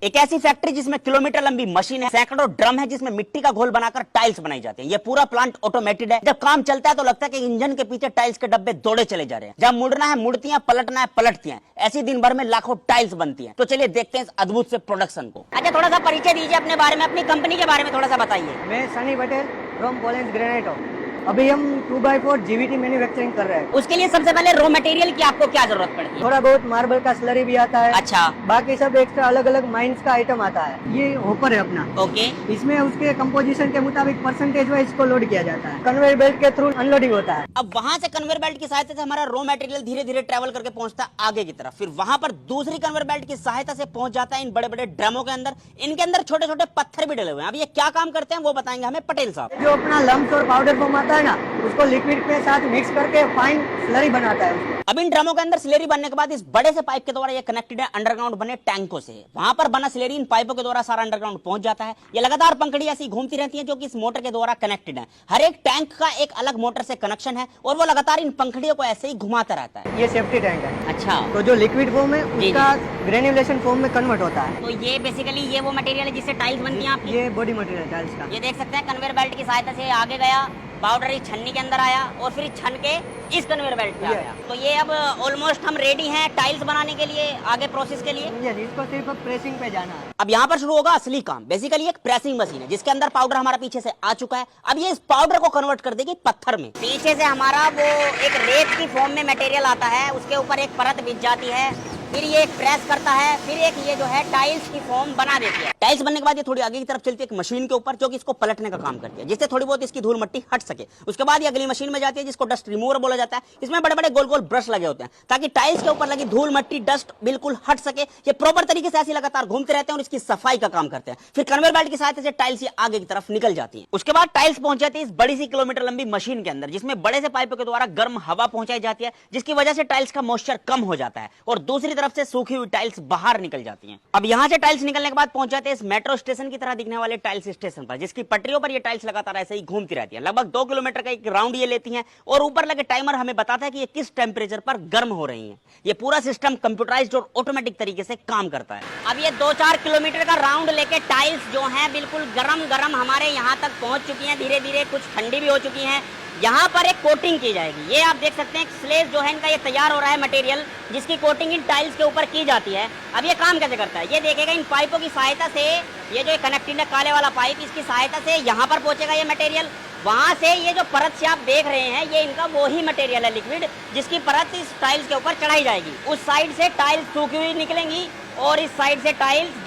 एक ऐसी फैक्ट्री जिसमें किलोमीटर लंबी मशीन है, सैकड़ों ड्रम है जिसमें मिट्टी का घोल बनाकर टाइल्स बनाई जाती है। ये पूरा प्लांट ऑटोमेटेड है। जब काम चलता है तो लगता है कि इंजन के पीछे टाइल्स के डब्बे दौड़े चले जा रहे हैं। जब मुड़ना है मुड़ती हैं, पलटना है पलटती हैं। ऐसी दिन भर में लाखों टाइल्स बनती हैं। तो चलिए देखते हैं इस अद्भुत से प्रोडक्शन को। अच्छा, थोड़ा सा परिचय दीजिए अपने बारे में, अपनी कंपनी के बारे में थोड़ा सा बताइए। मैं Sunny Patel from pollens granite. अभी हम 2x4 जीवीटी मैन्युफैक्चरिंग कर रहे हैं। उसके लिए सबसे पहले रॉ मटेरियल की आपको क्या जरूरत पड़ती है? थोड़ा बहुत मार्बल का स्लरी भी आता है। अच्छा, बाकी सब एक्स्ट्रा अलग अलग माइंस का आइटम आता है। ये होपर है अपना। ओके। इसमें उसके कंपोजिशन के मुताबिक परसेंटेज वाइज इसको लोड किया जाता है। कन्वेयर बेल्ट के थ्रू अनलोडिंग होता है। अब वहां से कन्वेयर बेल्ट की सहायता से हमारा रॉ मटेरियल धीरे धीरे ट्रेवल करके पहुंचता है आगे की तरफ। फिर वहां पर दूसरी कन्वेयर बेल्ट की सहायता से पहुंच जाता है इन बड़े बड़े ड्रमों के अंदर। इनके अंदर छोटे छोटे पत्थर भी डले हुए हैं। अब ये क्या काम करते हैं वो बताएंगे हमें पटेल साहब। जो अपना लम्स और पाउडर फॉर्म आता है ना, उसको लिक्विड के साथ मिक्स करके फाइन स्लरी बनाता है उसको। अब इन ड्रमों के अंदर स्लेरी बनने के बाद इस बड़े से पाइप के द्वारा ये कनेक्टेड है अंडरग्राउंड बने टैंकों से। वहां पर बना स्लेरी इन पाइपों के द्वारा सारा अंडरग्राउंड पहुंच जाता है। ये लगातार पंखड़ी ऐसी घूमती रहती है जो कि इस मोटर के द्वारा कनेक्टेड है। हर एक टैंक का एक अलग मोटर से कनेक्शन है और वो लगातार इन पंखड़ियों को ऐसे ही घुमाता रहता है। ये सेफ्टी टैंक है। अच्छा, तो जो लिक्विड फॉर्म है उसका ग्रेन्युलेशन फॉर्म में कन्वर्ट होता है। तो ये बेसिकली ये वो मटेरियल है जिससे टाइल्स बनती है आपकी। ये बॉडी मटेरियल टाइल्स का। ये देख सकते हैं कन्वेयर बेल्ट की सहायता से आगे गया, पाउडर इस छन्नी के अंदर आया और फिर छन के इस कन्वेयर बेल्ट पे आ गया। तो ये अब ऑलमोस्ट हम रेडी हैं टाइल्स बनाने के लिए, आगे प्रोसेस के लिए। इसको सिर्फ प्रेसिंग पे जाना है। अब यहाँ पर शुरू होगा असली काम। बेसिकली एक प्रेसिंग मशीन है जिसके अंदर पाउडर हमारा पीछे से आ चुका है। अब ये इस पाउडर को कन्वर्ट कर देगी पत्थर में। पीछे से हमारा वो एक रेत की फॉर्म में मटेरियल आता है, उसके ऊपर एक परत बिछ जाती है, फिर ये एक प्रेस करता है, फिर एक ये जो है टाइल्स की फॉर्म बना देती है। टाइल्स बनने के बाद ये थोड़ी आगे की तरफ चलती है एक मशीन के ऊपर जो कि इसको पलटने का काम करती है, जिससे थोड़ी बहुत इसकी धूल मिट्टी हट सके। उसके बाद ये अगली मशीन में जाती है जिसको डस्ट रिमूवर बोला जाता है। इसमें बड़े बड़े गोल गोल ब्रश लगे होते हैं ताकि टाइल्स के ऊपर लगी धूल मिट्टी डस्ट बिल्कुल हट सके। ये प्रॉपर तरीके से ऐसे लगातार घूमते रहते हैं और इसकी सफाई का काम करते हैं। फिर कन्वेयर बेल्ट की सहायता से टाइल्स ये आगे की तरफ निकल जाती है। उसके बाद टाइल्स पहुंच जाती है इस बड़ी सी किलोमीटर लंबी मशीन के अंदर जिसमें बड़े से पाइपों के द्वारा गर्म हवा पहुंचाई जाती है, जिसकी वजह से टाइल्स का मॉइस्चर कम हो जाता है और दूसरी तरफ से सूखी हुई टाइल्स बाहर निकल जाती हैं। अब यहां से टाइल्स निकलने के बाद पहुंच जाते हैं इस मेट्रो स्टेशन की तरह दिखने वाले टाइल्स स्टेशन पर, जिसकी पटरियों पर ये टाइल्स लगातार ऐसे ही घूमती रहती है। लगभग 2 किलोमीटर का एक राउंड ये लेती हैं और ऊपर लगे टाइमर हमें बताता है कि ये किस टेम्परेचर पर गर्म हो रही हैं। ये पूरा सिस्टम कंप्यूटराइज्ड और ऑटोमेटिक तरीके से काम करता है। अब ये 2-4 किलोमीटर का राउंड लेके टाइल्स जो है बिल्कुल गरम गरम हमारे यहाँ तक पहुंच चुकी है। धीरे धीरे कुछ ठंडी भी हो चुकी है। यहाँ पर एक कोटिंग की जाएगी। ये आप देख सकते हैं स्लेज जो है इनका ये तैयार हो रहा है मटेरियल, जिसकी कोटिंग इन टाइल्स के ऊपर की जाती है। अब ये काम कैसे करता है ये देखेगा। इन पाइपों की सहायता से ये जो कनेक्टेड है काले वाला पाइप, इसकी सहायता से यहाँ पर पहुंचेगा ये मटेरियल। वहां से ये जो परत से आप देख रहे हैं ये इनका वो ही मटेरियल है लिक्विड, जिसकी परत इस टाइल्स के ऊपर चढ़ाई जाएगी। उस साइड से टाइल्स सूखी हुई निकलेंगी और इस साइड से टाइल्स